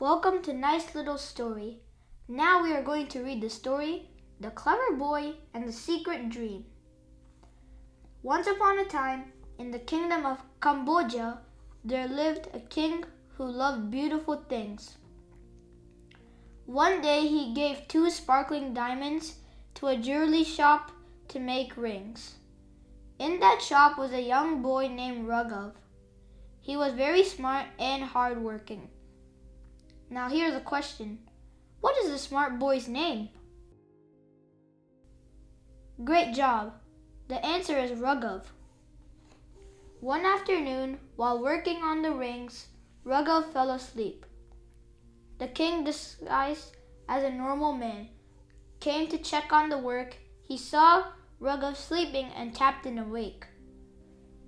Welcome to Nice Little Story. Now we are going to read the story, The Clever Boy and the Secret Dream. Once upon a time, in the Kingdom of Kambhoja, there lived a king who loved beautiful things. One day he gave 2 sparkling diamonds to a jewelry shop to make rings. In that shop was a young boy named Raghav. He was very smart and hardworking. Now here's a question. What is the smart boy's name? Great job. The answer is Raghav. One afternoon, while working on the rings, Raghav fell asleep. The king, disguised as a normal man, came to check on the work. He saw Raghav sleeping and tapped him awake.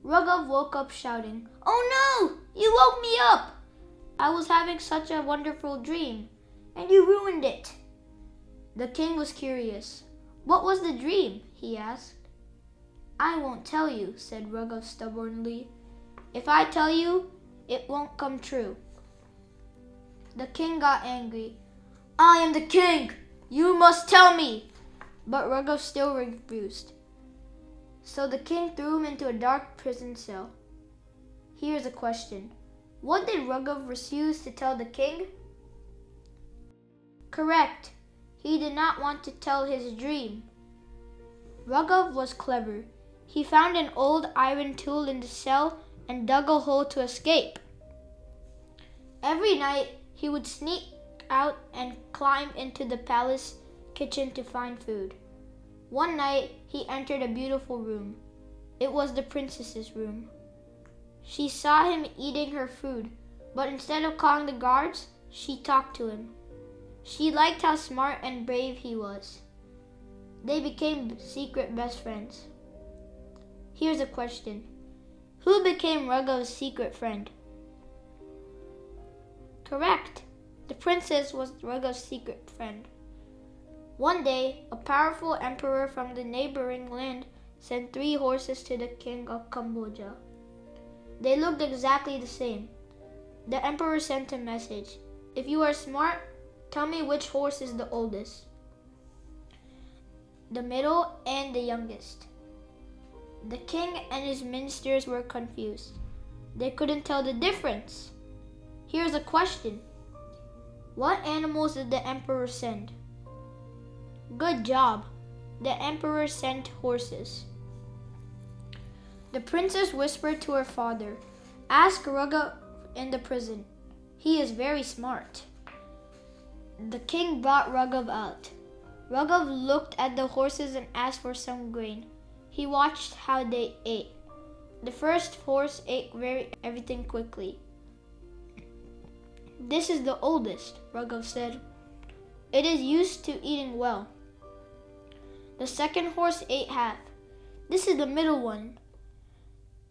Raghav woke up shouting, "Oh no! You woke me up! I was having such a wonderful dream, and you ruined it." The king was curious. "What was the dream?" he asked. "I won't tell you," said Raghav stubbornly. "If I tell you, it won't come true." The king got angry. "I am the king! You must tell me!" But Raghav still refused. So the king threw him into a dark prison cell. Here's a question. What did Raghav refuse to tell the king? Correct. He did not want to tell his dream. Raghav was clever. He found an old iron tool in the cell and dug a hole to escape. Every night, he would sneak out and climb into the palace kitchen to find food. One night, he entered a beautiful room. It was the princess's room. She saw him eating her food, but instead of calling the guards, she talked to him. She liked how smart and brave he was. They became secret best friends. Here's a question. Who became Raghav's secret friend? Correct. The princess was Raghav's secret friend. One day, a powerful emperor from the neighboring land sent 3 horses to the king of Kambhoja. They looked exactly the same. The emperor sent a message. "If you are smart, tell me which horse is the oldest, the middle, and the youngest." The king and his ministers were confused. They couldn't tell the difference. Here's a question. What animals did the emperor send? Good job. The emperor sent horses. The princess whispered to her father, "Ask Raghav in the prison. He is very smart." The king brought Raghav out. Raghav looked at the horses and asked for some grain. He watched how they ate. The first horse ate everything quickly. "This is the oldest," Raghav said. "It is used to eating well." The second horse ate half. "This is the middle one."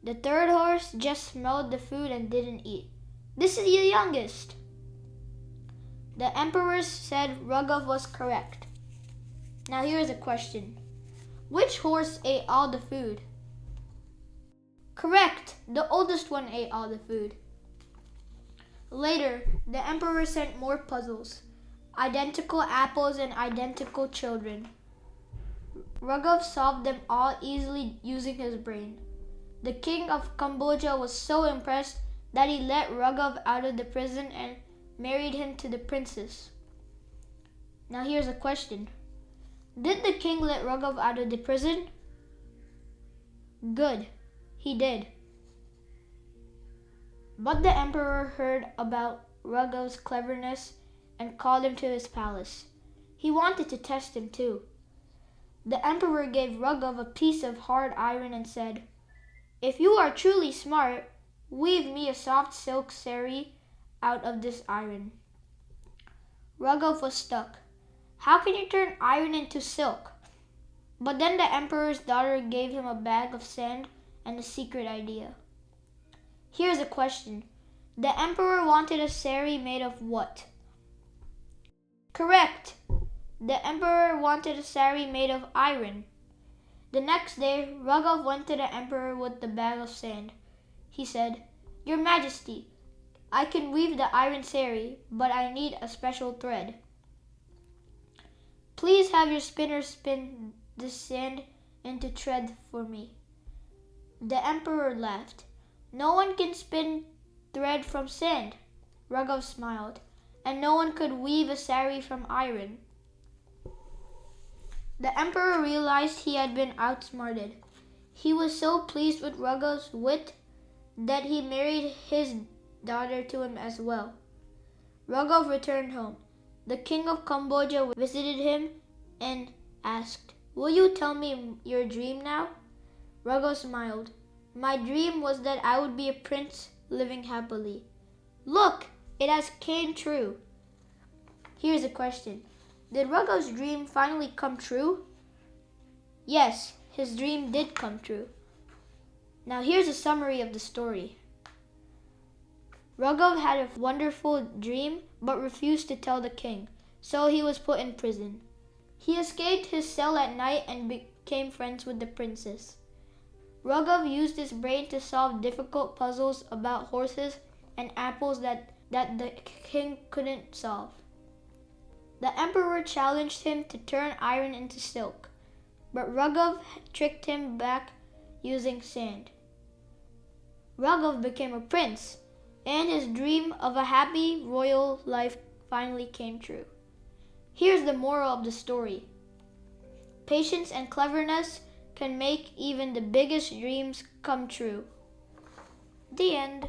The third horse just smelled the food and didn't eat. "This is the youngest." The emperor said Raghav was correct. Now here's a question. Which horse ate all the food? Correct. The oldest one ate all the food. Later, the emperor sent more puzzles. Identical apples and identical children. Raghav solved them all easily using his brain. The king of Kambhoja was so impressed that he let Raghav out of the prison and married him to the princess. Now here's a question. Did the king let Raghav out of the prison? Good, he did. But the emperor heard about Raghav's cleverness and called him to his palace. He wanted to test him too. The emperor gave Raghav a piece of hard iron and said, "If you are truly smart, weave me a soft silk saree out of this iron." Raghav was stuck. How can you turn iron into silk? But then the emperor's daughter gave him a bag of sand and a secret idea. Here's a question. The emperor wanted a saree made of what? Correct. The emperor wanted a saree made of iron. The next day, Raghav went to the emperor with the bag of sand. He said, "Your Majesty, I can weave the Iron Saree, but I need a special thread. Please have your spinner spin the sand into thread for me. The emperor laughed. No one can spin thread from sand. Raghav smiled. And no one could weave a saree from iron. The emperor realized he had been outsmarted. He was so pleased with Raghav's wit that he married his daughter to him as well. Raghav returned home. The king of Kambhoja visited him and asked, "Will you tell me your dream now?" Raghav smiled. "My dream was that I would be a prince living happily." "Look, it has came true." Here's a question. Did Raghav's dream finally come true? Yes, his dream did come true. Now here's a summary of the story. Raghav had a wonderful dream but refused to tell the king, so he was put in prison. He escaped his cell at night and became friends with the princess. Raghav used his brain to solve difficult puzzles about horses and apples that the king couldn't solve. The emperor challenged him to turn iron into silk, but Raghav tricked him back using sand. Raghav became a prince, and his dream of a happy royal life finally came true. Here's the moral of the story. Patience and cleverness can make even the biggest dreams come true. The end.